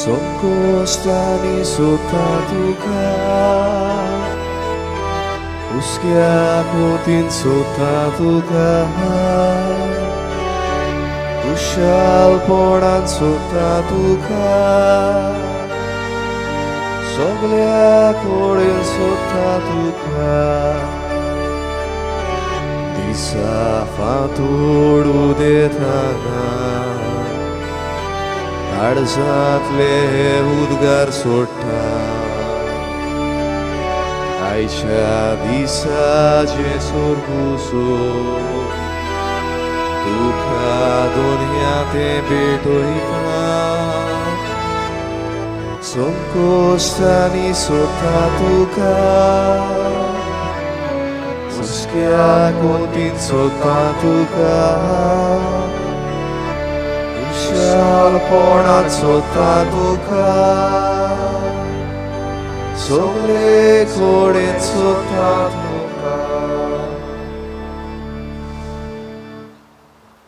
Soccostani sottatuka Uskiakutin sottatuka Ushalponan sottatuka Sogliakorin sottatuka Disafatodu detana काळजातले उद्गार सोडटा आयच्या दिसाचे सोरगुसो तुका दोनया ते भेटोयता संकोश्टांनी सोदता तुका हुस्क्या कोंतीन सोदता तुका शालपोणात सोदता तुका सगळे कडेन सोदता तुका.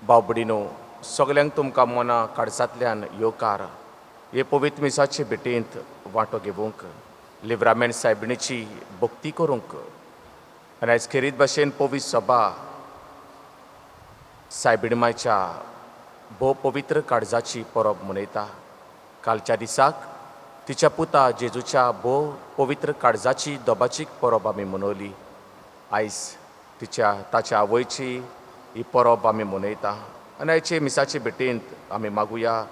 बावबडीनो, सगल्यांक तुमकां मना काळजांतल्यान येवकार हे पवित्र मिसाचे भेटेंत वांटो घेवंक लिव्रामेंट सायबिणीची भक्ती करूंक आनी आयज खेरीत भाशेन पवित्र सभा सायबिणीमायच्या भोव पवित्र काळजाची परब मनयता. कालच्या दिसाक तिच्या पुता जेजूच्या भोव पवित्र काळजाची दोबाची परब आमी मनयली. आयज ताच्या आवयची ही परब आमी मनयता आनी आयचे मिसाचे भेटेंत आमी मागुया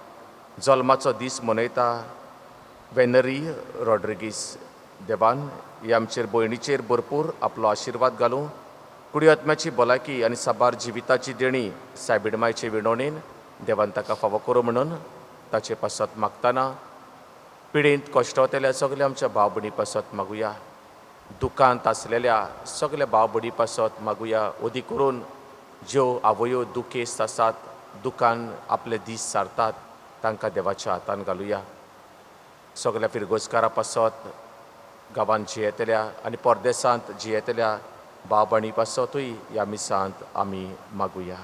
जल्माचो दीस मनयता वेनरी रॉड्रिगीस देवान ही आमचेर भयणीचेर भरपूर आपलो आशिर्वाद घालूं कुडी आत्म्याची भलायकी आनी साबार जिविताची देणी सायबिणमायचे विणवणेन देवान ताका फावो करूं म्हणून ताचे पासत मागतना पिडेंत कश्टावतल्या सगल्या आमच्या भाव भयणी पासत मागुया. दुखांत आसलेल्या सगल्या भाव भयणी पासत मागुया. ओदी करून ज्यो आवयो दुखेस्त आसात दुखान आपले दीस सारतात तांकां देवाच्या हातान घालुया. सगल्या फिरगोजकारा पासत गांवांत जियेतल्या आनी परदेसांत जियेतल्या भाव भयणी पासतूय ह्या मिसांत आमी मागुया.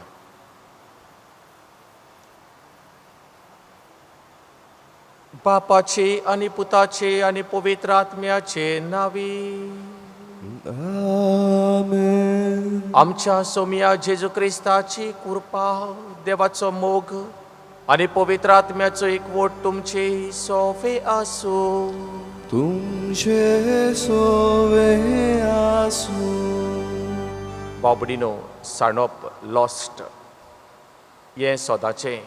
बापाचे आनी पुताचे आनी पवित्र आत्म्याचे नावी आमेन. आमच्या सोमिया जेजू क्रिस्ताची कृपा देवाचो मोग आनी पवित्र आत्म्याचो एकवट तुमचे सोवे आसूं. तुमचे सोवे आसूं. बावबडीनो, साणप लॉस्ट हें सोदाचें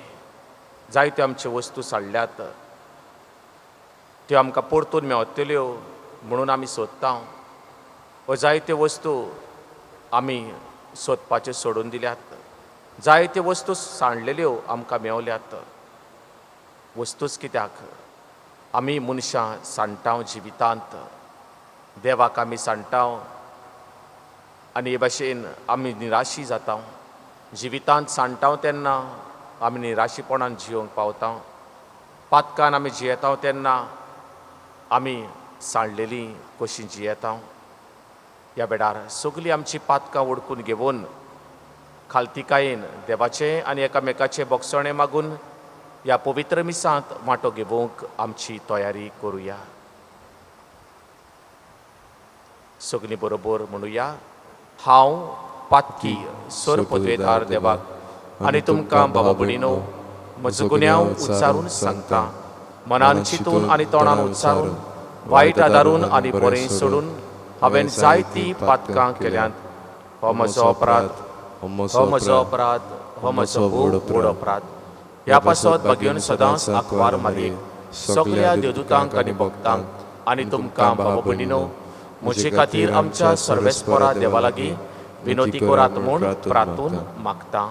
जायत्यो आमच्यो वस्तू साडल्यात त्यो आमकां परतून मेळटल्यो म्हणून आमी सोदता. व जायत्यो वस्तू आमी सोदपाच्यो सोडून दिल्यात. जायत्यो वस्तू सांडलेल्यो आमकां मेवल्यात. वस्तूच कित्याक आमी मनशां सांडटाव जिवितांत देवाक आमी सांडटाव आनी हे भाशेन आमी निराशी जाता. जिवितांत सांडटाव तेन्ना आमी निराशीपणान जिवंक पावता. पातकान आमी जियेता तेन्ना आमी सांडलेलीं कशीं जियेता. ह्या बेडार सगलीं आमची पातकां वडकून घेवन खालतिकायेन देवाचें आनी एकामेकाचें बोगसणें मागून ह्या पवित्र मिसांत वांटो घेवंक आमची तयारी करुया. सगलीं बरोबर म्हणुया. हांव पातकी सोर पदवेदार देवाक आनी तुमकां भाव भयणीनो म्हजो गुन्यांव उच्चारून सांगता. मनान चिंतून आनी तोंडान उच्चारून वायट आदारून आनी बरें सोडून हांवें जायतीं पातकां केल्यांत. हो म्हजो अपराध, हो म्हजो अपराध, हो म्हजो व्हड अपराध. ह्या पासत भाग्योन सदांच आंकवार मारये सगळ्या देवदूतांक आनी भक्तांक आनी तुमकां भाव भयणीनो म्हजे खातीर आमच्या सर्वेस्परा देवा लागीं विनोती करात म्हूण प्रार्थून मागता.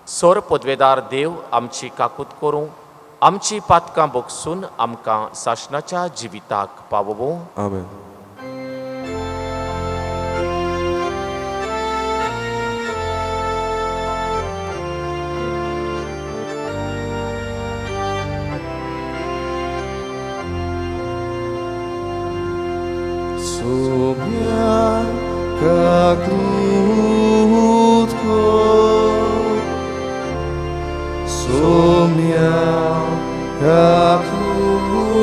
सोर पदवेदार देव आमची काकूत करूं आमची पातकां बोगसून आमकां सासणाच्या जिविताक पावोवं. आमेन. Somia kakutko, somia kakutko.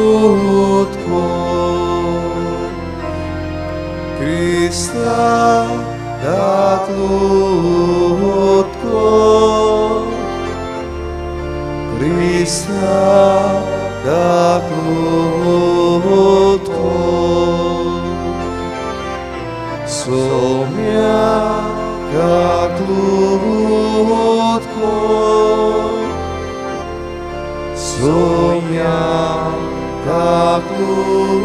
Krista datlutko, Krista datlutko, Somia datlutko, Somia datlutko.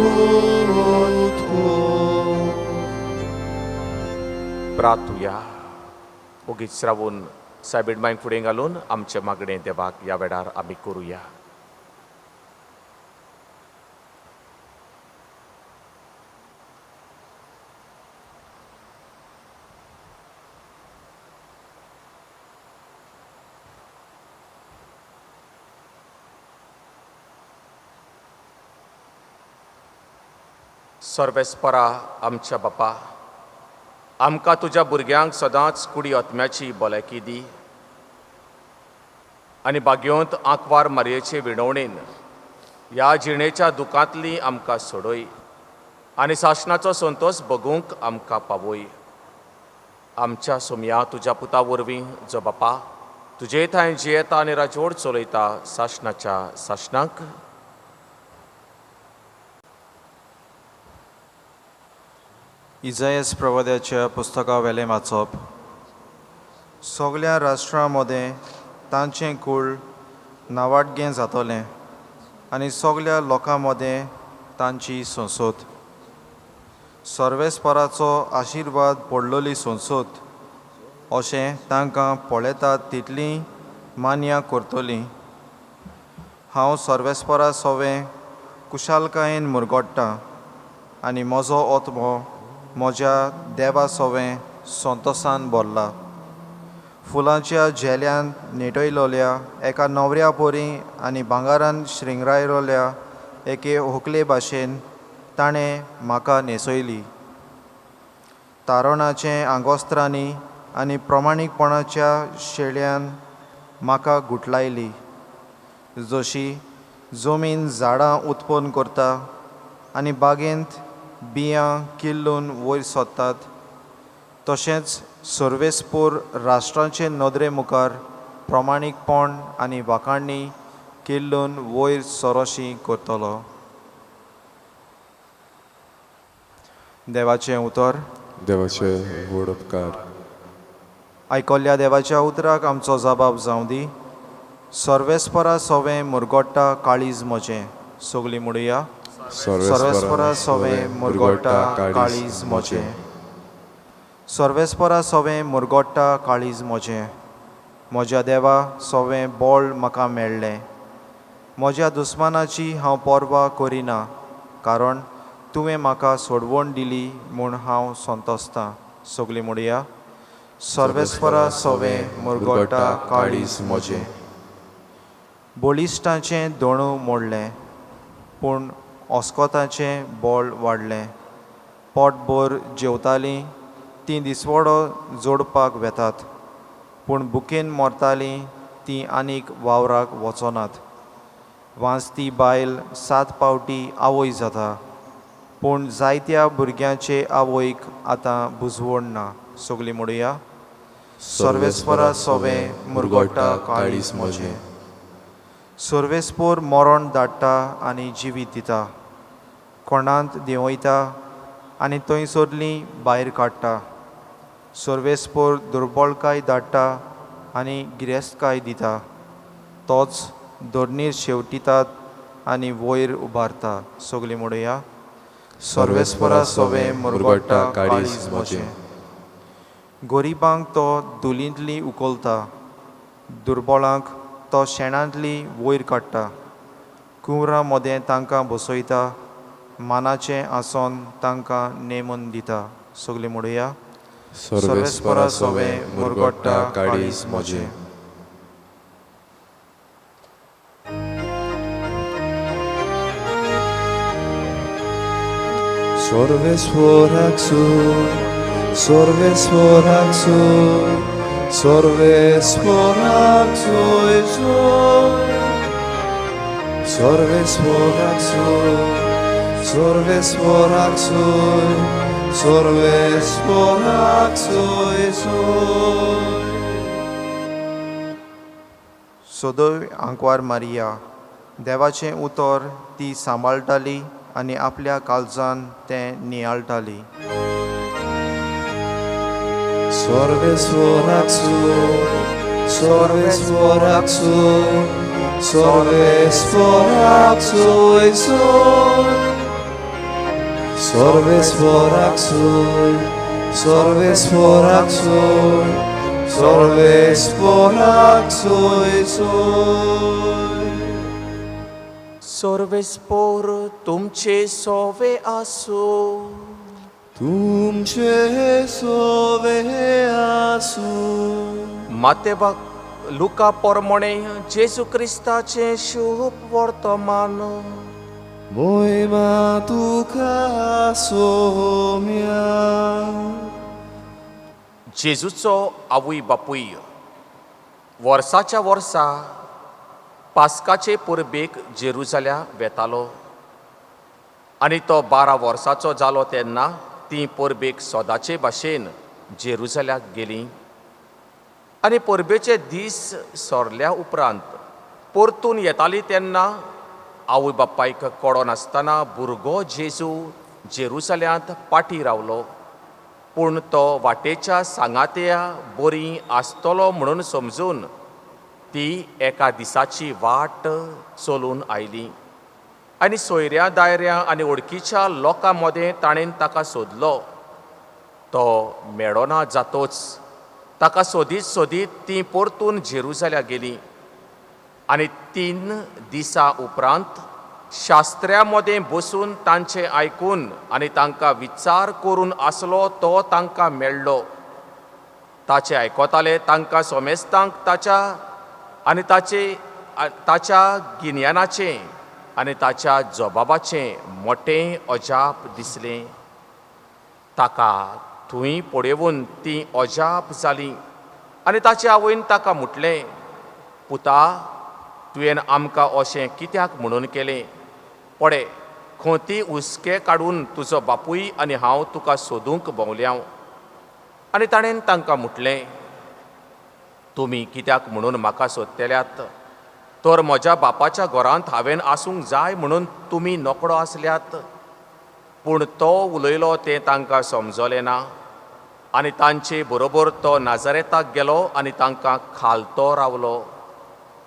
प्रार्थुया. ओगीच श्रावून सायबीड मांक फुडें घालून आमचे मागणें देवाक ह्या वेळार आमी करुया. सर्वेस्परा आमच्या बापा, आमकां तुज्या भुरग्यांक सदांच कुडी आत्म्याची भलायकी दी आनी बागयोंत आंकवार मारयेचे विणवणेन ह्या जिणेच्या दुखांतली आमकां सोडय आनी शासनाचो संतोश भोगूंक आमकां पावय. आमच्या सोमया तुज्या पुता वरवीं जो बापा तुजे थंय जियेता आनी राजवट चलयता शासनाच्या शासनाक. इजायास प्रवाद्याच्या पुस्तका वेलें वाचप. सगळ्या राष्ट्रां मदें तांचें कुळ नावाडगें जातलें आनी सगळ्या लोकां मदें तांची संसद. सर्वेस्पराचो आशिर्वाद पडलोली संसद अशें तांकां पळयतात तितली मान्य करतली. हांव सर्वेस्परा सवें कुशालकायेन मुरगोडटां आनी म्हजो ओतमो म्हज्या देवा सवें संतोशान भरला. फुलांच्या झेल्यान नेटयलोल्या एका न्हवऱ्या परी आनी भांगारान श्रिंगरायलोल्या एके व्हंकले भाशेन ताणें म्हाका न्हेसयली. तारणाचे आंगोस्त्रांनी आनी प्रमाणीकपणाच्या शेळ्यान म्हाका गुटलायली. जशी जमीन झाडां उत्पन्न करता आनी बागेंत बियां किल्लून वयर सोदतात, तशेंच सर्वेस्पूर राष्ट्रांचे नदरे मुखार प्रमाणीकपण आनी वाखाणणी किल्लून वयर सरोशी करतलो. देवाचें उतर. देवाचे व्हड उपकार. आयकल्ल्या देवाच्या उतराक आमचो जबाब जावं दी. सर्वेस्परा सवें मुरगोडटा काळीज म्हजें. सगळीं म्हणुया. सर्वेस्परा सवें मुरगोडटा काळीज म्हजें. सर्वेस्परा सवें मुरगोडटा काळीज म्हजें. म्हज्या देवा सवें बोळ म्हाका मेळ्ळें. म्हज्या दुस्मानाची हांव पर्वा करिना, कारण तुवें म्हाका सोडवण दिली म्हूण हांव संतोसतां. सगळीं म्हणुया. सर्वेस्परा सवें मुरगोडटा काळीज म्हजें. बळिश्टाचें दोणू मोडलें, पूण ओस्कोताचें बोळ वाडलें. पोटभर जेवतालीं तीं दिसवडो जोडपाक वेतात, पूण बुकेन मरतालीं तीं आनीक वावराक वचनात. वांचती बायल 7 पावटी आवय जाता, पूण जायत्या भुरग्यांचे आवयक आतां बुजवण ना. सगळीं म्हणुया. सर्वेस्परा सवें मुरगोडटा काळीज म्हजें. सर्वेस्पोर मरण धाडटा आनी जिवीत दिता. कोणांत देंवयता आनी थंयसरलीं भायर काडटा. सर्वेस्पोर दुर्बळकाय धाडटा आनी गिरेस्तकाय दिता. तोच धोरणीर शेवटितात आनी वयर उबारता. सगळीं म्हणुया. सर्वेस्परा सवें मुरगोडटा काळीज म्हजें. गरीबांक तो धुलींतली उखलता, दुर्बळांक तो शेणांतली वयर काडटा. कुंवरां मदें तांकां बसयता, मानाचें आसन तांकां नेमून दिता. सगळीं म्हणुया. सर्वेस्परा सवें मुरगोडटा काळीज म्हजें. Sorvesporak soy, sorvesporak soy, sorvesporak soy, soy. Sorves voraxur, sorves voraxur, sorves voraxur. सदैव आंकवार मारिया देवाचें उतर ती सांबाळटाली आनी आपल्या काळजान तें नियाळटाली. Sorves voraxur, sorves voraxur, sorves voraxur. Sorves voraxur, sorves voraxur, sorves voraxur. Sorvespor तुमचे सोवे आसो. Tumce sove asu. मातेबाक लुका पोरमोणे जेजू क्रिस्ताचे शुभ वर्तमान. Moima tuka somia. जेजूचो आवय बापूय वर्साच्या वर्सा पास्काचे परबेक जेरुसल्या वेतालो आनी तो 12 वर्साचो जालो तेन्ना ती परबेक सोदाचे भाशेन जेरुसल्याक गेली. आनी परबेचे दीस सोरल्या उपरांत परतून येताली तेन्ना आवय बापायक कळो नासतना भुरगो जेजू जेरुसल्यांत पाटी रावलो. पूण तो वाटेच्या सांगात्या बरी आसतलो म्हणून समजून ती एका दिसाची वाट चलून आयली. आनी सोयऱ्या दायऱ्या आनी वळखीच्या लोकां मदें ताणें ताका सोदलो. तो मेळोना जातोच ताका सोदीत सोदीत ती परतून जेरुसल्याक गेली. आनी 3 दिसां उपरांत शास्त्र्यां मदें बसून तांचें आयकून आनी तांकां विचार करून आसलो तो तांकां मेळ्ळो. ताचे आयकोताले तांकां सोमेस्तांक ताच्या गिन्यानाचें आनी ताच्या जबाबाचें मोठें अजाप दिसलें. ताका थंय पळयून ती अजाप जाली आनी ताचे आवयन ताका म्हटलें, पुता, तुवें आमकां अशें कित्याक म्हणून केलें? पळय, खोती हुस्के काडून तुजो बापूय आनी हांव तुका सोदूंक भोंवल्याव. आनी ताणें तांकां म्हटलें, तुमी कित्याक म्हणून म्हाका सोदतेल्यात? तर म्हज्या बापाच्या घरांत हांवें आसूंक जाय म्हणून तुमी नोकडो आसल्यात. पूण तो उलयलो तें तांकां समजलें ना. आनी तांचे बरोबर तो नाजारेताक गेलो आनी तांकां खालतो रावलो.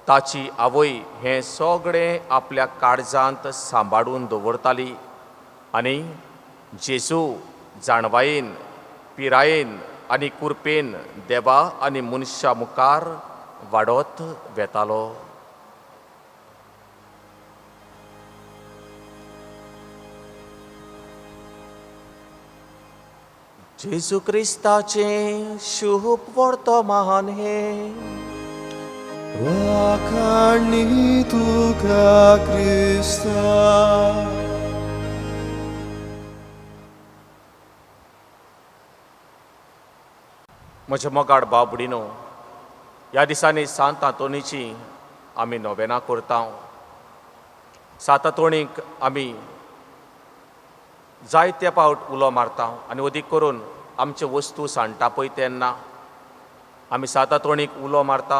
ताची आवय हें सगळें आपल्या काळजांत सांबाळून दवरताली. आनी जेजू जाणवायेन, पिरायेन आनी कुरपेन देवा आनी मनशा मुखार वाडत वेतालो. जेजू क्रिस्ताचें शुभ वर्तमान हें. Wakani tuka Krista. म्हज्या मोगाड भाव भयणीनो, ह्या दिसांनी सांत आंतोनीची आमी नोवेना करता. सांत आंतोणीक आमी जायते फावट उलो मारता आनी अदीक करून आमचे वस्तू सांडटा पळय तेन्ना आमी सांत आंतोणीक उलो मारता.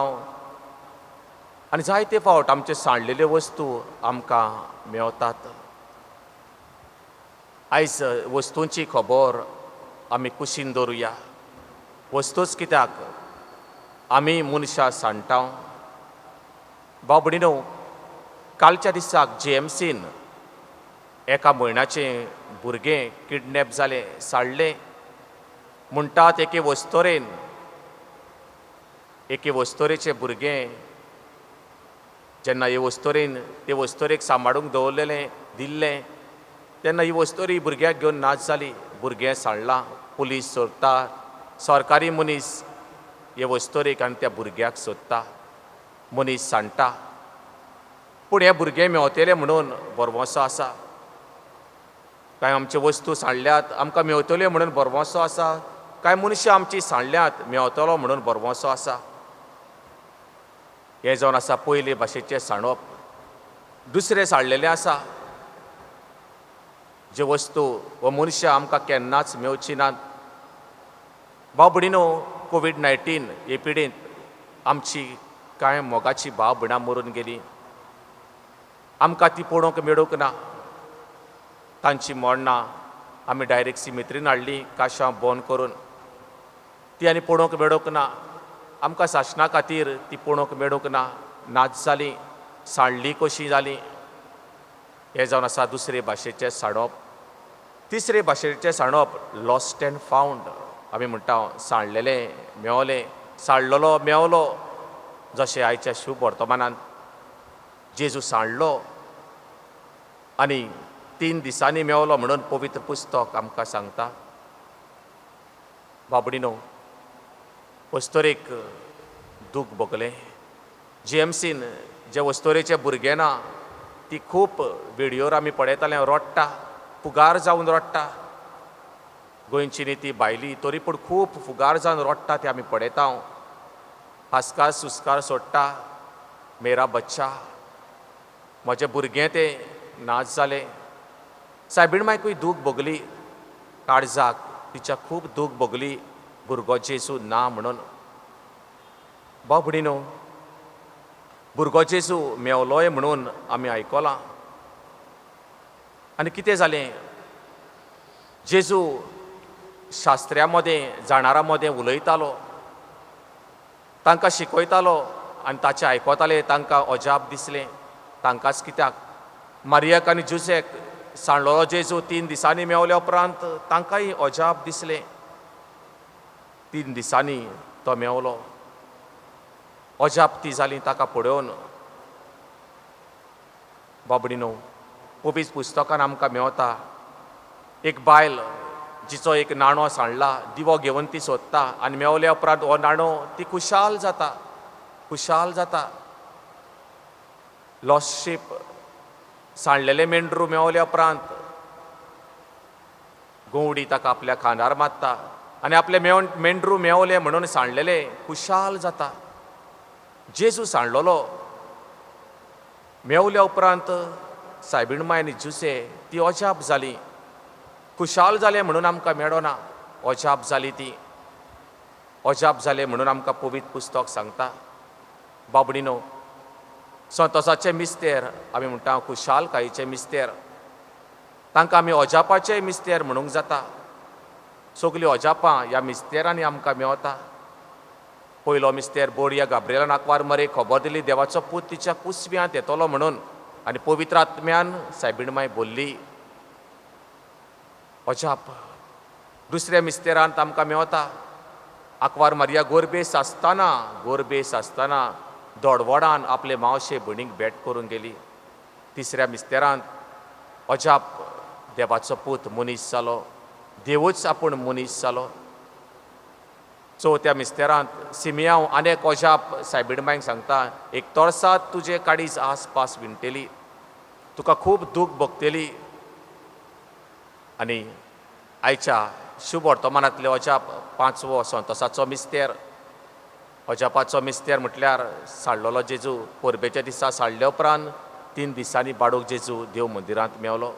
आनी जायते फावट आमचे सांडलेल्यो वस्तू आमकां मेवतात. आयज वस्तूंची खबर आमी कुशीन दवरुया. वस्तूच कित्याक आमी मनशां सांडटा. भाव भयणीनो, कालच्या दिसाक JMCन एका म्हयन्याचें भुरगें किडनॅप जालें, साडलें. म्हणटात एके वस्तोरेचें भुरगें जेन्ना हे वस्तोरेक सांबाळूंक दवरलेलें दिल्लें तेन्ना ही वस्तोरी भुरग्याक घेवन नाच जाली. भुरगें सांडलां. पुलीस सोदता, सरकारी मनीस हे वस्तोरेक आनी त्या भुरग्याक सोदता. मनीस सांडटा. पूण हे भुरगें मेवतलें म्हणून बरवंसो आसा काय आमच्यो वस्तू सांडल्यात आमकां मेवतल्यो म्हणून बरवंसो आसा काय मनशां आमची सांडल्यात मेवतलो म्हणून बरवंसो आसा. हें जावन आसा पयले भाशेचें सांडप. दुसरे साळलेले आसा जे वस्तू व मनशां आमकां केन्नाच मेवची नात. भाव भयणीनो, कोवीड-19 हे पिडेंत आमची कांय मोगाची भाव भयणां मरून गेलीं. आमकां ती पळोवंक मेळूंक ना. तांची मोडणां आमी डायरेक्ट सिमेत्रीन हाडलीं काशां बंद करून. ती आनी पळोवंक मेळूंक ना. आमकां शासना खातीर ती पळोवंक मेळूंक ना. नाच जालीं, साणलीं कशीं जालीं. हें जावन आसा दुसरे भाशेचें साणप. तिसरे भाशेचें साणप लॉस्ट एंड फावंड. आमी म्हणटा साणलेलें मेवलें, साळलोलो मेवलो. जशें आयच्या शुभ वर्तमानांत जेजू साणलो आनी 3 दिसांनी मेवलो म्हणून पवित्र पुस्तक आमकां सांगता. भाव भयणीनो, वस्तोरेक दूख भोगलें. GMCन जे वस्तोरेचे भुरगे ना ती खूब व्हिडियोर आमी पळयताले, रडटा, फुगार जावन रडटा. गोंयची न्ही ती भायली, तरी पूण खूब फुगार जावन रडटा ते आमी पळयता. हास्कार सुस्कार सोडटा. मेरा बच्चा, म्हजें भुरगें तें नाच जालें. सायबीण मायकूय दूख भोगली. काळजाक तिच्या खूब दूख भोगली भुरगो जेजू ना म्हणून. भाव भयणीनो, भुरगो जेजू मेवलोय म्हणून आमी आयकलां. आनी कितें जालें? जेजू शास्त्र्यां मदें जाणारां मदें उलयतालो, तांकां शिकयतालो आनी ताचें आयकताले. तांकां अजाप दिसलें. तांकांच कित्याक? मारियाक आनी जुसेक साणलोलो जेजू 3 दिसांनी मेवल्या उपरांत तांकांय अजाप दिसलें. 3 दिसांनी तो मेवलो. अजाप ती जालीं ताका पळोवन. भाव भयणीनो, पवित्र पुस्तकान आमकां मेवता एक बायल जिचो एक नाणो सांडला, दिवो घेवन ती सोदता आनी मेवल्या उपरांत हो नाणो ती खुशाल जाता, खुशाल जाता. लॉस्ट शीप, सांडलेले मेंढरू मेवल्या उपरांत गोवडी ताका आपल्या खांदार मारता आनी आपले मेंढरू मेवले म्हणून सांडलेले खुशाल जाता. जेजू सांडलोलो. मेवल्या उपरांत सायबीण माय आनी जुसे ती अजाप जाली. खुशाल जाले म्हणून आमकां मेळोना, अजाप जाली ती. अजाप जाले म्हणून आमकां पवित्र पुस्तक सांगता. भाव भयणीनो, संतोसाचें मिस्तेर आमी म्हणटा, खुशालकायेचें मिस्तेर. तांकां आमी अजापाचें मिस्तेर म्हणूंक जाता. सगलीं अजापां ह्या मिस्तेरांनी आमकां मेवता. पयलो मिस्तेर बोरया गाब्रिएलान आंकवार मरे खबर दिली देवाचो पूत तिच्या कुसव्यांत येतलो म्हणून आनी पवित्र आत्म्यान सायबीण माय बोल्ली. अजाप. दुसऱ्या मिस्तेरांत आमकां मेवता आंकवार मारिया गोरबेस आसतना दोडवडान आपले मावशे भयणीक भेट करून गेली. तिसऱ्या मिस्तेरांत अजाप. देवाचो पूत मनीस जालो. देवूच आपूण मनीस जालो. चवथ्या मिस्तेरांत सिमियांव आनेक अजाप सायबीण मायक सांगता, एक तोर्सात तुजे काडीज आसपास विणटेली, तुका खूब दूख भोगतेली. आनी आयच्या शुभ वर्तमानांतले अजाप 5वो संतोसाचो मिस्तेर. अजापाचो मिस्तेर म्हटल्यार साळलोलो जेजू परबेच्या दिसा साळल्या उपरांत 3 दिसांनी बाडूक जेजू देव मंदिरांत मेवलो.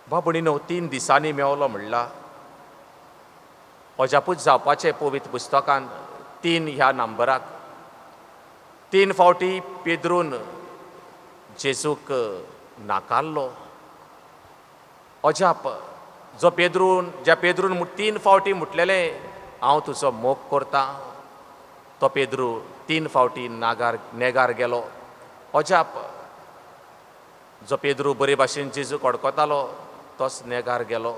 भाव भयणीनो, 3 दिसांनी मेवलो म्हणला. अजापूच जावपाचें पवित्र पुस्तकान 3 ह्या नंबराक. 3 फावटी पेद्रून जेजूक नाकारलो. अजाप. ज्या पेद्रून 3 फावटी म्हटलेले हांव तुजो मोग करतां, तो पेद्रू 3 फावटी नेगार गेलो. अजाप. जो पेद्रू बरे भाशेन जेजूक अडकतालो तोच नेगार गेलो.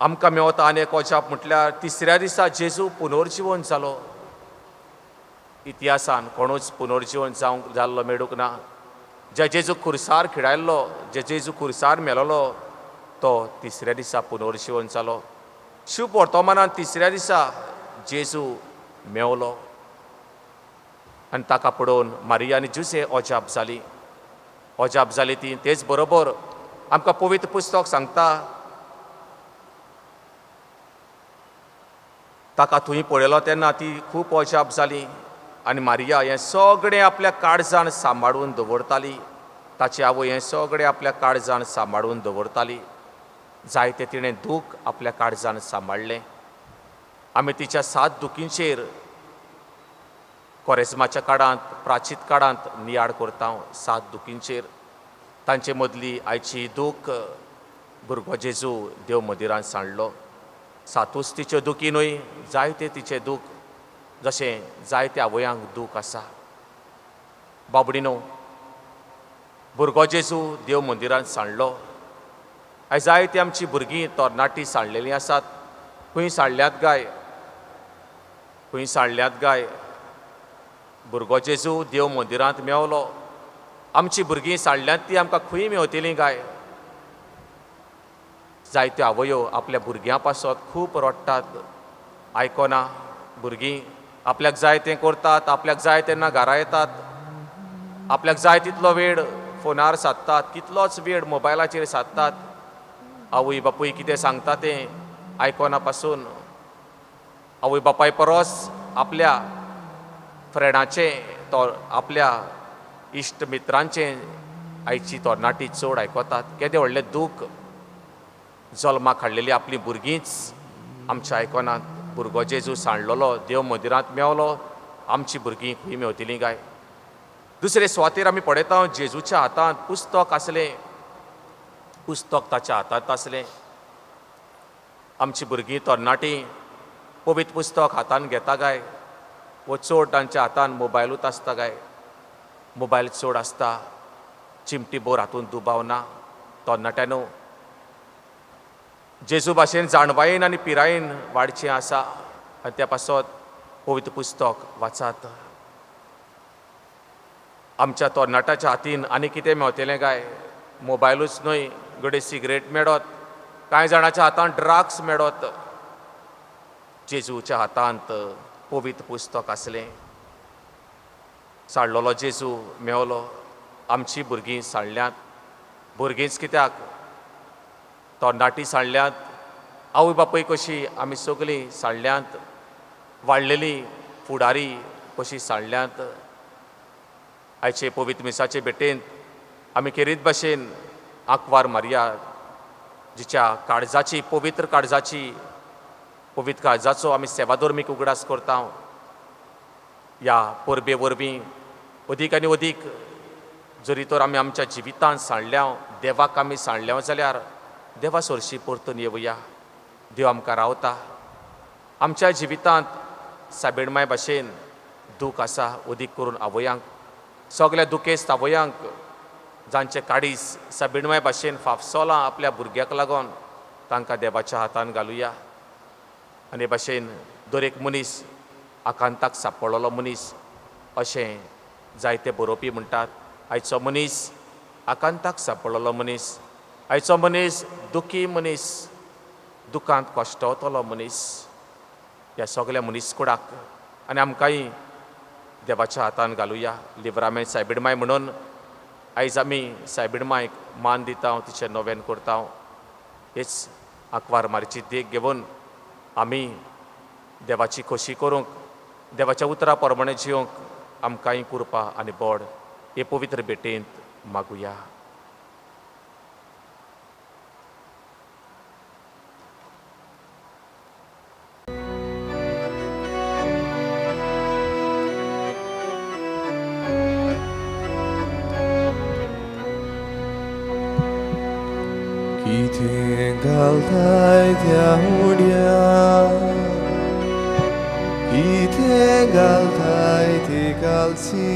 आमकां मेवता आनीक अजाप म्हटल्यार तिसऱ्या दिसा जेजू पुनर्जीवन जालो. इतिहासान कोणूच पुनर्जीवन जाल्लो मेळूंक ना. जे जेजू खुर्सार खिडायल्लो, जे जेजू खुर्सार मेलोलो, तो तिसऱ्या दिसा पुनर्जीवन जालो. शुभ वर्तमानान तिसऱ्या दिसा जेजू मेवलो. आनी ताका पळोवन मारिया आनी जुसे अजाप जाली ती. तेच बरोबर आमकां पवित्र पुस्तक सांगता ताका थंय पळयलो तेन्ना ती खूब अजाप जाली आनी मारिया हें सगळें आपल्या काळजान सांबाळून दवरताली. ताची आवय हें सगळें आपल्या काळजान सांबाळून दवरताली. जायते तिणें दूख आपल्या काळजान सांबाळलें. आमी तिच्या 7 दुखींचेर कोरेस्माच्या काळांत प्राचीत काळांत नियाळ करता. 7 दुखींचेर तांचे मदली आयची दूख भुरगो जेजू देव मंदिरांत सांडलो. 7 तिच्यो दुखी न्हय, जायते तिचे दूख, जशें जायत्या आवयांक दूख आसा. बाबडीनो, भुरगो जेजू देव मंदिरांत सांडलो. आयज जायती आमची भुरगीं तरणाटीं सांडलेलीं आसात. खंय सांडल्यात गाय, खंय सांडल्यात गाय. भुरगो जेजू देव मंदिरांत मेवलो. आमची भुरगीं सांडल्यांत ती आमकां खंय मेवतलीं गाय. जायत्यो आवयो आपल्या भुरग्यां पासत खूब रडटात. आयकना भुरगीं आपल्याक जाय तें करतात, आपल्याक जाय तेन्ना घरा येतात, आपल्याक जाय तितलो वेळ फोनार सादतात, कितलोच वेळ मोबायलाचेर सादतात. आवय बापूय कितें सांगता तें आयकना पासून आवय बापाय परस आपल्या फ्रेंडाचें आपल्या इश्ट मित्रांचें आयची तरणाटी चड आयकतात. केदें व्हडलें दूख. जल्माक हाडलेलीं आपलीं भुरगींच आमच्या आयकनात. भुरगो जेजू सांडलेलो, देव मंदिरांत मेवलो, आमची भुरगीं खंय मेवतलीं गाय. दुसरे सुवातेर आमी पळयता जेजूच्या हातांत पुस्तक आसलें. पुस्तक ताच्या हातांत आसलें. आमची भुरगीं तरणाटीं पवित्र पुस्तक हातांत घेता गाय. वो चड तांच्या हातांत मोबायलूच आसता गाय. मोबायल चड आसता. चिमटी बोर हातूंत दुबाव ना. तरणाट्यानो, जेजू भाशेन जाणवायेन आनी पिरायेन वाडचें आसा आनी त्या पासत पवित्र पुस्तक वाचात. आमच्या तरणाट्याच्या हातीन आनी कितें मेवतलें गाय. मोबायलूच न्हय, गडे सिगरेट मेळत, कांय जाणांच्या हातांत ड्रग्स मेळत. जेजूच्या हातांत पवित्र पुस्तक आसलें. सांडलेलो जेजू मेवलो. आमची भुरगीं सांडल्यांत. भुरगींच कित्याक, तरणाटीं सांडल्यांत. आवय बापूय कशीं आमी सगलीं सांडल्यांत. वाडलेलीं फुडारी कशीं सांडल्यांत. आयचे पवित्र मिसाचे भेटेंत आमी खेरीत भाशेन आंकवार मारया, जिच्या काळजाची पवित्र काळजाचो आमी सेवाधर्मीक उगडास करता. ह्या परबे वरवीं अदीक आनी अदीक जरी तर आमी आमच्या जिवितांत सांडल्या, देवाक आमी सांडल्या जाल्यार देवा सरशी परतून येवया. देव आमकां रावता. आमच्या जिवितांत साबेणमाय भाशेन दूख आसा. अदीक करून आवयांक, सगल्या दुखेस्त आवयांक, जांचे काडीस साबेणमाय भाशेन फाफसोलां आपल्या भुरग्याक लागून, तांकां देवाच्या हातान घालुया. आनी भाशेन दर एक मनीस आकांताक सांपडलेलो मनीस अशें जायते बरोवपी म्हणटात. आयचो मनीस आकांताक सांपडलेलो मनीस, आयचो मनीस दुखी मनीस, दुखांत कश्टवतलो मनीस. ह्या सगल्या मनीसकुडाक आनी आमकांय देवाच्या हातान घालुया. लिव्हरामेंट सायबीणमाय म्हणून आयज आमी सायबीणमायक मान दिता, तिचें नोवेन करता. हेच आंकवार मारीची देख घेवन आमी देवाची खोशी करूंक, देवाच्या उतरा प्रमाणे जिवंक आमकांय कृपा आनी बोड हे पवित्र भेटेंत मागुया. Kitin galtai त्या उड्या, कितें घालताय ती घालची,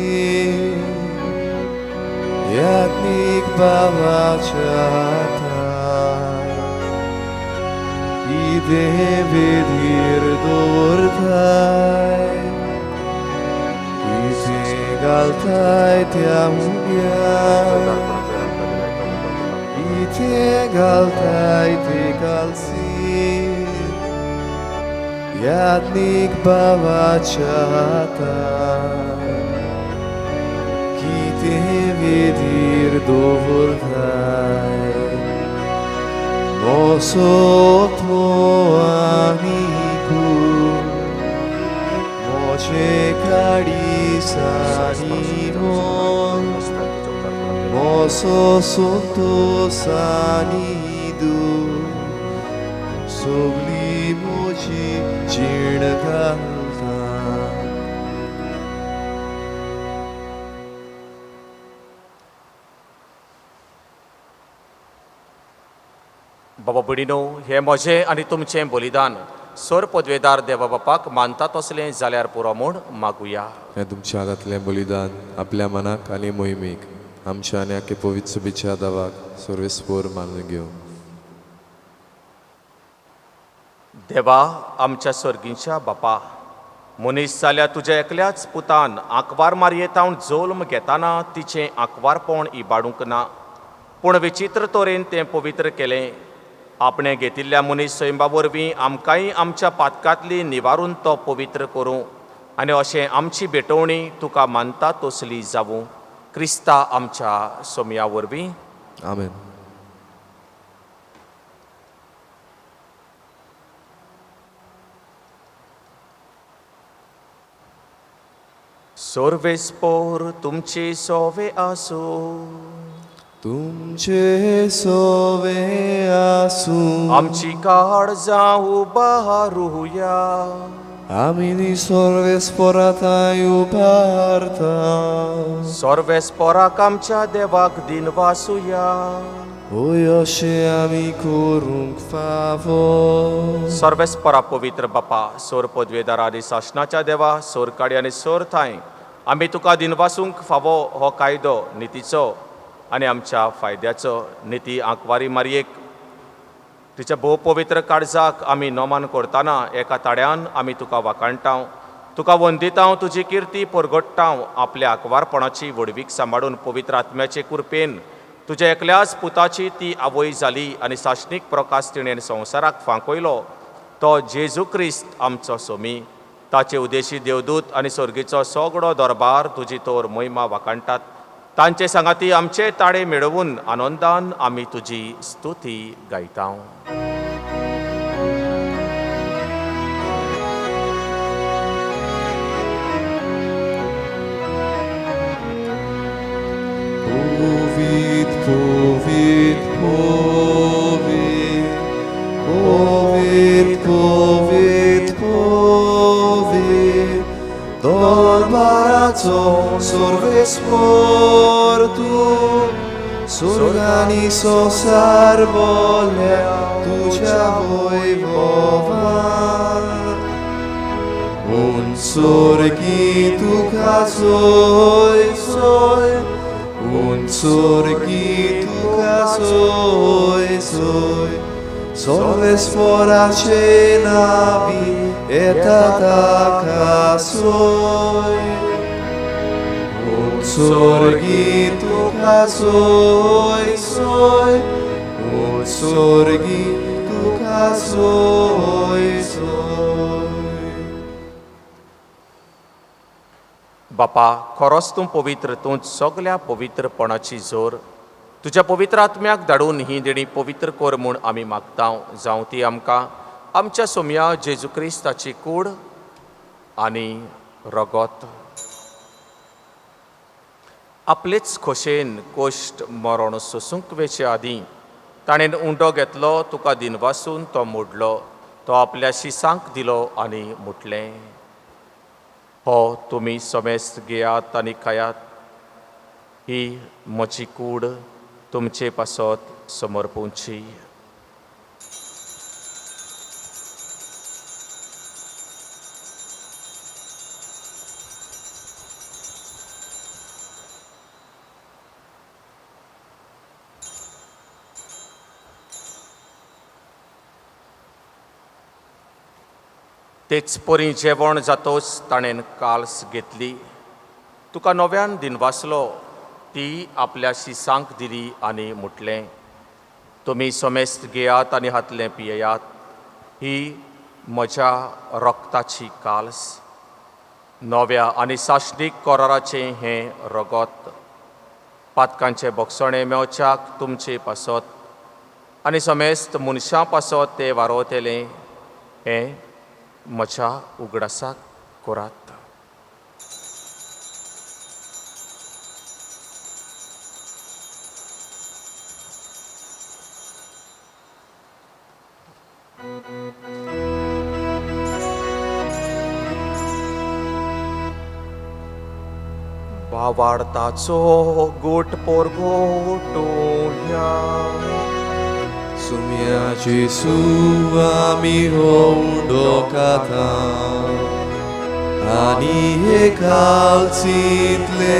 याज्ञिक बाबाच्या हातान. कितें वेदीर दवरताय, कितें घालताय त्या उड्या, कितें घालताय ती घालची, याज्ञिक बाबाच्या हातान. कितें वेदीर दवरताय, मोसोतो आनी खूब मोचे काडी Salimon, Moso Santo Sanido, Sublimoji Chirgalta. बाबा भयणीनो, हे म्हजें आनी तुमचें बलिदान सोर पदवेदार देवा बापाक मानता तसलें जाल्यार पुरो म्हूण मागुया. हें तुमच्या हातांतलें बलिदान आपल्या मनाक आनी मोहिमेक आमच्या आनी आख्खे पवित्र सभेच्या देवाक सर्वेस्पोर मानून घेवं. देवा आमच्या सर्गीच्या बापा, मनीस जाल्या तुज्या एकल्याच पुतान आंकवार मारयेतावन जल्म घेताना तिचें आंकवारपण इबाडूंक ना, पूण विचित्र तरेन तें पवित्र केलें. आपणे घेतिल्ल्या मनीस सैमा वरवीं आमकांय आमच्या पातकांतली निवारून तो पवित्र करूं आनी अशें आमची भेटवणी तुका मानता तसली जावूं. क्रिस्ता आमच्या सोमया वरवीं. आमेन. सोर्वेस्पोर तुमचे सोवे आसूं, तुमचे सोवे आसूं आमची काळजां उबारूया. आमी सर्वेस्पोराताय उबारता. सर्वेस्पोराक आमच्या देवाक दिन वासुया. ओय अशें आमी करूंक फावो. सर्वेस्परा पवित्र बापा, सोर पदवेदारा आनी शासनाच्या देवा, सोर काडी आनी सोर थाय आमी तुका दिनवासूंक फावो हो कायदो नितीचो आनी आमच्या फायद्याचो. निती आंकवारी मारयेक तिच्या भोव पवित्र काळजाक आमी नोमान करतना एका ताड्यान आमी तुका वाकाणटाव, तुका वंदितांव, तुजी किर्ती परगट्टाव. आपल्या आंकवारपणाची वडवीक सांबाळून पवित्र आत्म्याचे कुरपेन तुज्या एकल्याच पुताची ती आवय जाली आनी शासनीक प्रकाश तिणेन संवसाराक फांकयलो. तो जेजू क्रिस्त आमचो सोमी, ताचे उदेशी देवदूत आनी सर्गीचो सगळो दरबार तुजी तोर महिमा वाकाणटात. तांचे सांगाती आमचे ताळे मेळवून आनंदान आमी तुजी स्तुती गायतांव. Povit, povit, povit, povit, povit, povit, darbaraco sorvespor tu, sorgani sosarvole tuja vojvovan. Un sorgi tu casoi soi, un sorgi tu casoi soi, solves fora cenavi et ataca soi. Un sorgi tu casoi soi, un sorgi tu casoi soi. बापा, खरोच तूं पवित्र, तूं सगळ्या पवित्रपणाची जोर तुज्या पवित्र आत्म्याक धाडून ही देणी पवित्र कर म्हूण आमी मागतांव. जावं ती आमकां आमच्या सोमया जेजू क्रिस्ताची कूड आनी रगत. आपलेच खोशेन कोश्ट मरण सोसूंक वेचे आदीं ताणेन उंडो घेतलो, तुका दिनवासून तो मोडलो, तो आपल्या शिसांक दिलो आनी मुटलें. हो तुमी समेस्त घेयात आनी खायात. ही म्हजी कूड तुमचे पासत समर्पूंची. तेच परी जेवण जातोच ताणेन काल्स घेतली, तुका नव्यान दिनवासलो, ती आपल्या शिसांक दिली आनी मुटलें. तुमी समेस्त घेयात आनी हातलें पियेयात. ही म्हज्या रक्ताची काल्स, नव्या आनी शाश्नीक कराराचें हें रगत. पातकांचे भोगसणे मेवच्याक तुमचे पासत आनी समेस्त मनशां पासत ते वारोतेलें हें म्हज्या उगडासाक करात. भावार्थाचो गोट पोरगोटोया सुम्या जेसू आमी होंडो खाता आनी हे कालचितले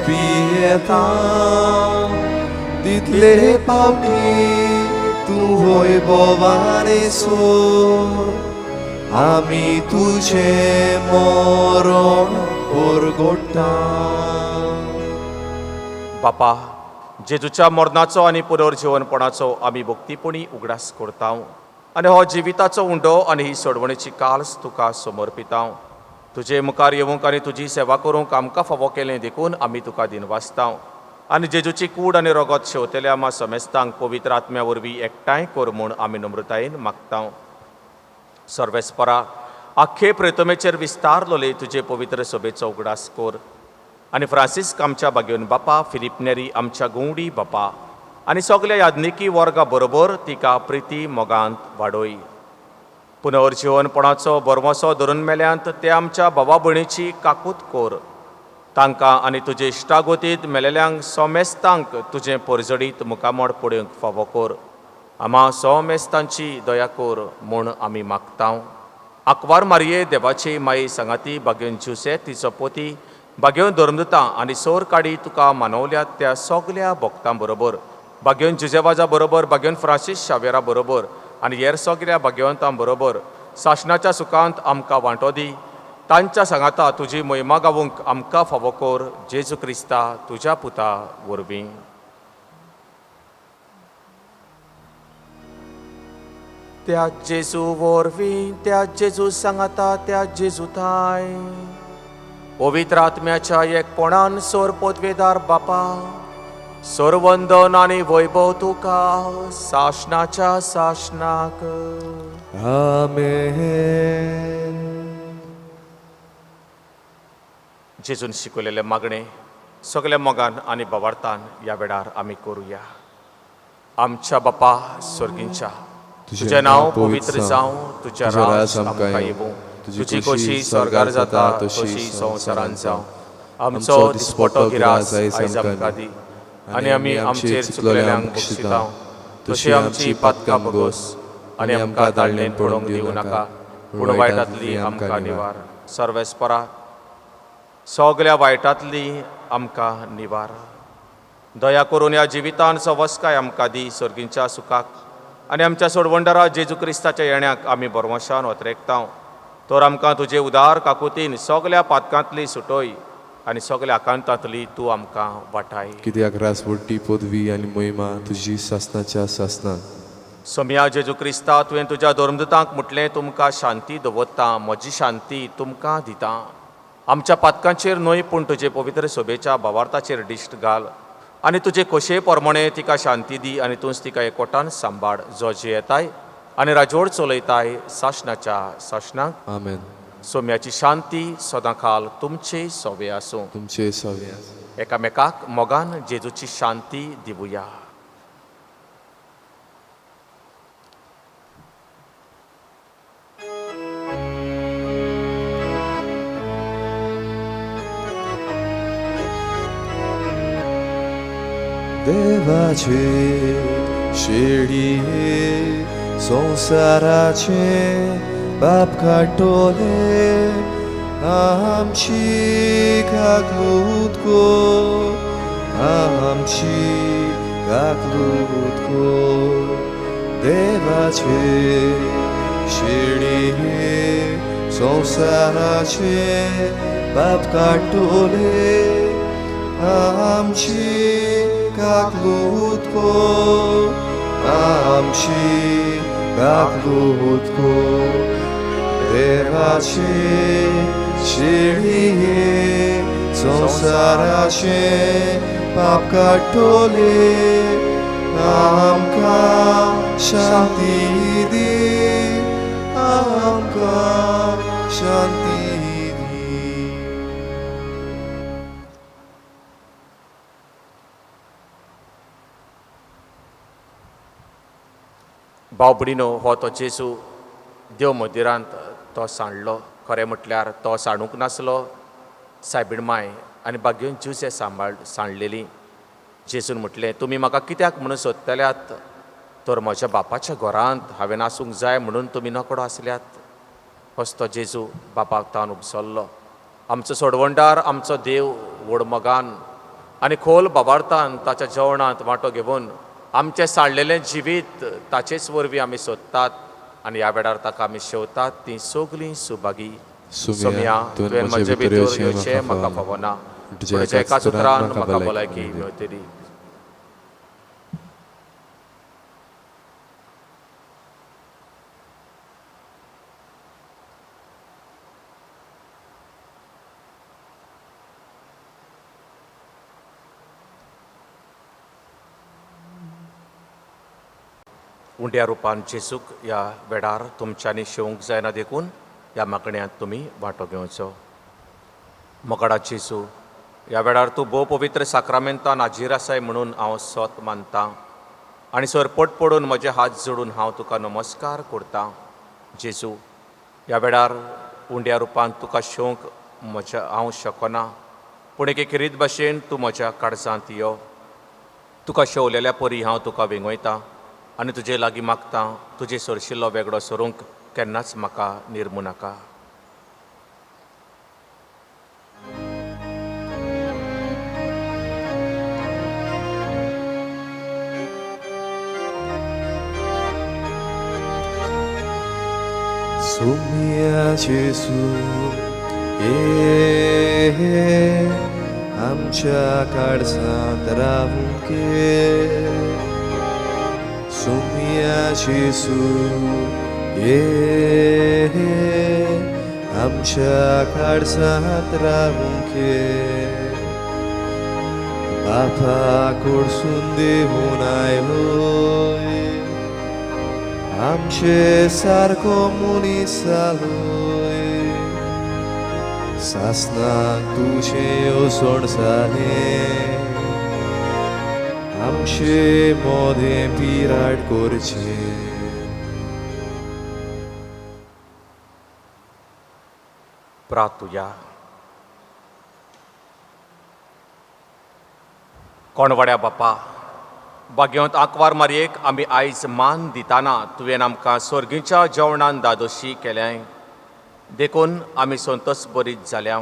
पियेता तितले पावटी तू होय बोवाने सो आमी तुझे मरण पोरगोट्टा. बापा, जेजूच्या मरणाचो आनी पुनर्जीवनपणाचो आमी भक्तीपणी उगडास करता आनी हो जिविताचो उंडो आनी ही सोडवणेची काल्स तुका समर्पिता. तुजे मुखार येवंक आनी तुजी सेवा करूंक आमकां फावो केलें देखून आमी तुका दिनवासता आनी जेजूची कूड आनी रगत शेवतेल्या आमा समेस्तांक पवित्र आत्म्या वरवीं एकठांय कर म्हूण आमी नम्रतायेन मागता. सर्वेस्परा, आख्खे प्रेतमेचेर विस्तारलोले तुजे पवित्र सभेचो उगडास कर आनी फ्रांसीस आमच्या बागेवन बापा, फिलिप नेरी आमच्या गवंडी बापा आनी सगल्या याज्ञिकी वर्गा बरोबर तिका प्रिती मोगांत वाडोय. पुनर्जीवनपणाचो बरवसो धरून मेल्यांत ते आमच्या भावा भयणीची काकूत कोर. तांकां आनी तुजे इश्टागोतीत मेलेल्यांक सोमेस्तांक तुजें परजडीत मुखामोड पडूंक फावो कर. आमा सोमेस्तांची दया कोर म्हूण आमी मागता. आंकवार मारये देवाची माई सांगाती बागेवन जुसे तिचो पोती बागेवन धर्मदुतां आनी सोर काडी तुका मानवल्यात त्या सगल्या भक्तां बरोबर बागेवन जुजेवाजा बरोबर बागेवन फ्रांसीस शावेरा बरोबर आनी हेर सगल्या भाग्यवंतां बरोबर शासनाच्या सुखांत आमकां वांटो दी. तांच्या सांगाता तुजी महिमा गावूंक आमकां फावो कर. जेजू क्रिस्ता तुज्या पुता वरवीं. त्या जेजू वरवीं, त्या जेजू सांगाता, त्या जेजू थाय पवित्र आत्म्याच्या एकपणान सोर पोतवेदार बापा, सोरवंदन आनी वैभव तुका शासनाच्या शासनाक. आमेन. जेजून शिकवलेले मागणे सगल्या मोगान आनी भावार्थान ह्या वेळार आमी करुया. आमच्या बापा स्वर्गींच्या, तुजें नांव पवित्र जावं, तुजें राज आमकां येवूं, तुजी खोशी स्वर्गार जाता तशी संवसारांत जावं. आमचो दिसपट्टो गिरास आयज आमकां दी आनी आमी आमचेर चुकलेल्यांक बक्षिता तशी आमची पातकां बगोस आनी आमकां दाळणेन पडोवंक दिवं नाका पूण वायटांतली आमकां निवार. सर्वेस्परा, सगल्या वायटांतली आमकां निवार. दया करून ह्या जिवितान सवस्काय आमकां दी सर्गींच्या सुखाक आनी आमच्या सोडवंडरा जेजू क्रिस्ताच्या येण्याक आमी बरवशान वतरेकता. तर आमकां तुजे उदार काकुतीन सगल्या पातकांतली सुटोय आनी सगल्या आकांतांतली तूं आमकां वाटाय. कित्याक रासवटी पदवी आनी महिमा तुजी सासनाच्या सासनाक. सोम्या जेजू क्रिस्ता, तुवें तुज्या धर्मदुतांक म्हटलें तुमकां शांती दवरता, म्हजी शांती तुमकां दिता. आमच्या पातकांचेर न्हय पूण तुजे पवित्र सभेच्या भावार्थाचेर दिश्ट घाल आनी तुजे खोशये प्रमाणे तिका शांती दी आनी तूंच तिका एकवटान सांबाळ, जो जियेताय आनी राजवड चलयताय शासनाच्या शासनाक. आमेन. सोम्याची शांती सदांकाल तुमचे सोबे आसूं. तुमचे सव्या. एकामेकाक मोगान जेजूची शांती दिवया. देवाचे शेळये संसाराचे बाप काटोले आमची काकलूत को, आमची काकलूत को. देवाचे शेळये संसाराचे बाप काटोले आमची काकलूत को, आमची काकलूत को. देवाचे शेळये संसाराचे पाप काटोले आमकां शांती दी, आमकां शांती दी. भाव भयणीनो, हो तो जेजू देव मंदिरांत तो सांडलो. खरें म्हटल्यार तो सांडूंक नासलो. सायबीण माय आनी बागेवन ज्यूसे सांडलेली. जेजून म्हटलें, तुमी म्हाका कित्याक म्हणून सोदतल्यात? तर म्हज्या बापाच्या घरांत हांवें आसूंक जाय म्हणून तुमी नकडो आसल्यात. असतो जेजू बापाक तावन उपसरलो. आमचो सोडवणदार, आमचो देव व्हड मोगान आनी खोल बाबार्थान ताच्या जेवणांत वांटो घेवन आमचें सांडलेलें जिवीत ताचेच वरवीं आमी सोदतात आनी ह्या वेळार ताका आमी शेवतात ती सगलीं सुभागी. सुम्या, तुवें म्हजे भितर येवचें म्हाका फावना. तुज्या एकाच उतरान म्हाका भलायकी मेळटली. उंड्या रुपान जेजूक ह्या वेळार तुमच्यांनी शेवंक जायना देखून ह्या मागण्यांत तुमी वांटो घेवचो. मोगाडा जेजू, ह्या वेळार तूं भोव पवित्र साक्रामेंतान हाजीर आसाय म्हणून हांव सोत मानतां आनी सरपट पडून म्हजे हात जोडून हांव तुका नमस्कार करतां. जेजू, ह्या वेळार उंड्या रुपान तुका शेवंक हांव शकना, पूण एके खेरीत भाशेन तूं म्हज्या काळजांत यो. तुका शेवलेल्या परी हांव तुका वेंगयतां आनी तुजे लागीं मागतां, तुजे सरशिल्लो वेगळो सरूंक केन्नाच म्हाका निर्मू नाका. सुम्या जेजू, ये आमच्या काळजांत रावूंक ये. सुम्या जेजू, ये आमच्या काळजांत रावूंक ये. बापाक ओळखून देवून आयलोय, आमचे सारको मनीस जालोय. सासणाक तुजें येवजण जालें, आमचे मोदें पिराड करचें. प्रार्थुया. कोणवड्या बापा, बागेवंत आंकवार मारयेक आमी आयज मान दिताना तुवें आमकां सर्गीच्या जेवणान दादोशी केल्याय देखून आमी संतोश बरीत जाल्या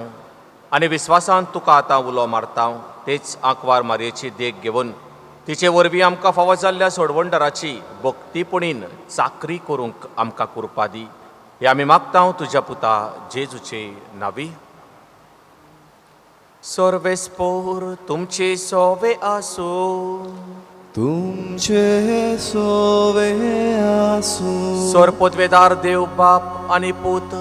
आनी विस्वासान तुका आतां उलो मारता. तेच आंकवार मारयेची देख घेवन तिचे वरवीं आमकां फावो जाल्ल्या सोडवणदाराची भक्तीपणीन चाकरी करूंक आमकां कृपा दी. हे आमी मागता तुज्या पुता जेजूचे नांवी. सर्वेस्पोर तुमचे सोवे आसूं, तुमचे सोवे आसूं. सरपोतवेदार देव बाप आनी पूत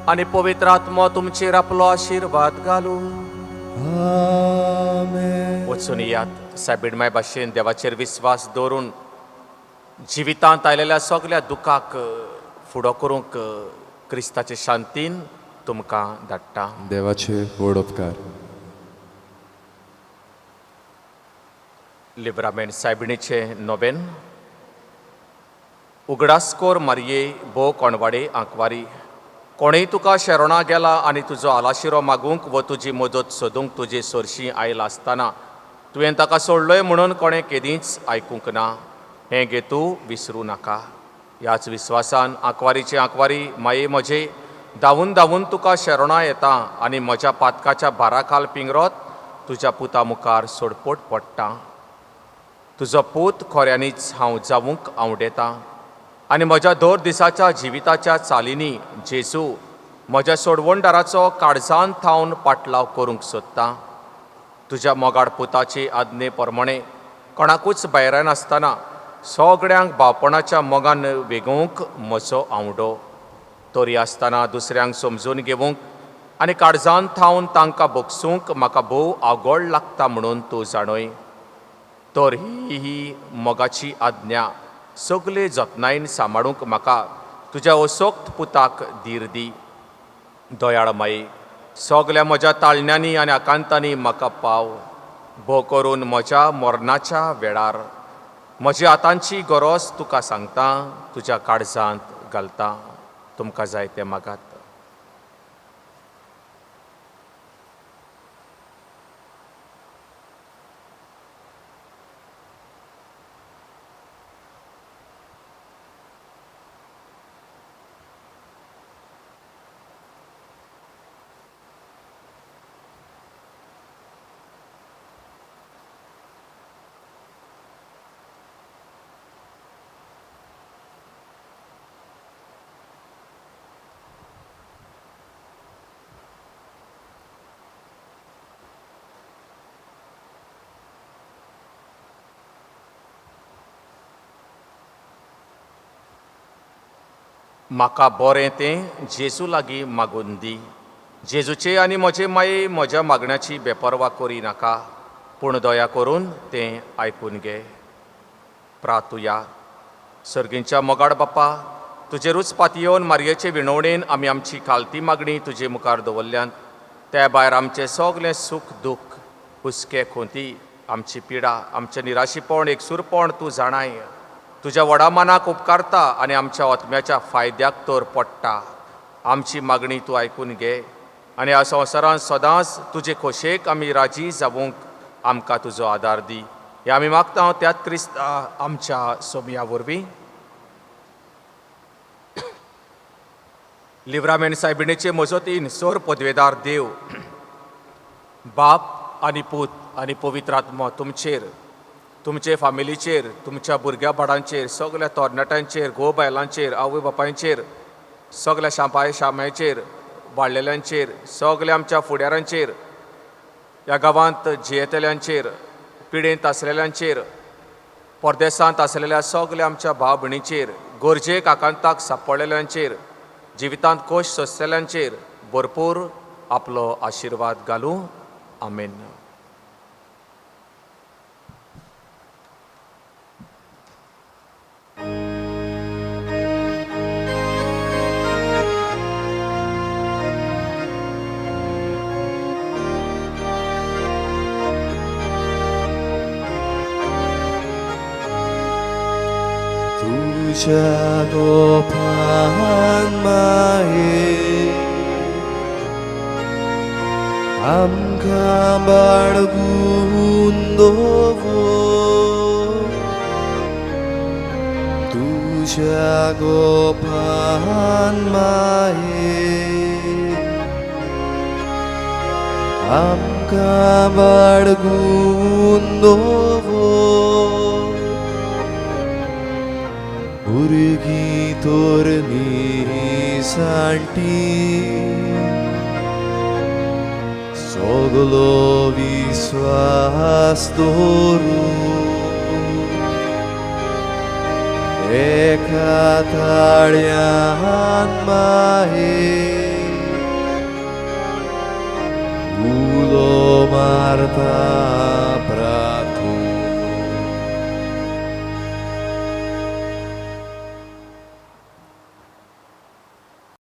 आनी पवित्र आत्मा तुमचेर आपलो आशिर्वाद घालूं. आमेन. वचून यात सायबीणमाय भाशेन देवाचेर विस्वास दवरून जिवितांत आयलेल्या सगळ्या दुखाक फुडो करूंक क्रिस्ताचे शांतीन तुमकां धाडटा. देवाचे व्हड उपकार. लिब्रामेंट सायबिणीचे नोवेन. उगडासकोर मारये भोव कोणवाडे आंकवारी, कोणेय तुका शेरोणा गेला आनी तुजो आलाशिरो मागूंक व तुजी मदत सोदूंक तुजे सरशी आयला आसतना तुवें ताका सोडलोय म्हणून कोणें केदींच आयकूंक ना. हें गे तूं विसरूं नाका. ह्याच विस्वासान आंकवारीचे आंकवारी माये म्हजे धांवून धांवून तुका शेरोणा येता आनी म्हज्या पातकाच्या भाराखाल पिंगरोत तुज्या पुता मुखार सोडपट पडटा. तुजो पूत खोऱ्यांनीच हांव जावूंक आवडेतां आनी म्हज्या दर दिसाच्या जिविताच्या चालींनी जेजू म्हज्या सोडवणदाराचो काळजांत थावन पाटलाव करूंक सोदतां. तुज्या मोगाड पुताचे आज्ञे प्रमाणे कोणाकूच भायर नासतना सगळ्यांक भावपणाच्या मोगान वेगोवंक म्हजो आवडो. तरी आसतना दुसऱ्यांक समजून घेवंक आनी काळजांत थावन तांकां भोगसूंक म्हाका भोव आवड लागता म्हणून तूं जाणय. तर ही मोगाची आज्ञा सगळे जतनायेन सांबाळूंक म्हाका तुज्या असोक्त पुताक धीर दी. दयाळ माये, सगळ्या म्हज्या ताळण्यांनी आनी आकांतांनी म्हाका पाव. भोव करून म्हज्या मरणाच्या वेळार म्हजी आतांची गरज तुका सांगता, तुज्या काळजांत घालता. तुमकां जाय तें मागात. म्हाका बरें तें जेजू लागीं मागून दी. जेजूचे आनी म्हजे माये म्हज्या मागण्याची बेपरवा करी नाका, पूण दया करून तें आयकून घे. प्रार्थुया. सर्गींच्या मोगाड बाप्पा, तुजेरूच पाती येवन मारयेचे विणवणेन आमी आमची खालती मागणी तुजे मुखार दवरल्यान, त्या भायर आमचें सगलें सूख दूख, हुस्के खोंती, आमची पिडा, आमचें निराशीपण एकसूरपण तूं जाणाय. तुज्या व्हडा मनाक उपकारता आनी आमच्या आत्म्याच्या फायद्याक तर पडटा. आमची मागणी तूं आयकून घे आनी ह्या संवसारांत सदांच तुजे खोशेक आमी राजी जावूंक आमकां तुजो आदार दी. हे आमी मागता त्याच क्रिस्ता आमच्या सोमया वरवीं. लिव्रामेंट सायबिणीचे मजतीन सोर पदवेदार देव, बाप आनी पूत आनी पवित्र आत्मा तुमचेर, तुमचे फामिलीचेर, तुमच्या भुरग्या बाळांचेर, सगल्या तरणाट्यांचेर, घोव बायलांचेर, आवय बापायंचेर, सगल्या शांपाय शाम्याचेर, वाडलेल्यांचेर, सगल्या आमच्या फुडाऱ्यांचेर, ह्या गांवांत जियेतल्यांचेर, पिडेंत आसलेल्यांचेर, परदेसांत आसलेल्या सगल्या आमच्या भाव भयणींचेर, गरजेक आकांताक सांपडलेल्यांचेर, जिवितांत खोश सोंसलेल्यांचेर भरपूर आपलो आशिर्वाद घालूं. आमेन. तुझ्या गोपान माये आमकां बाळगून दवर. तुझ्या गोपान माये आमकां बाळगून दवर. भुरगीं तोरणी जाणटी सगलो विस्वास दवरून एका ताळ्यान माये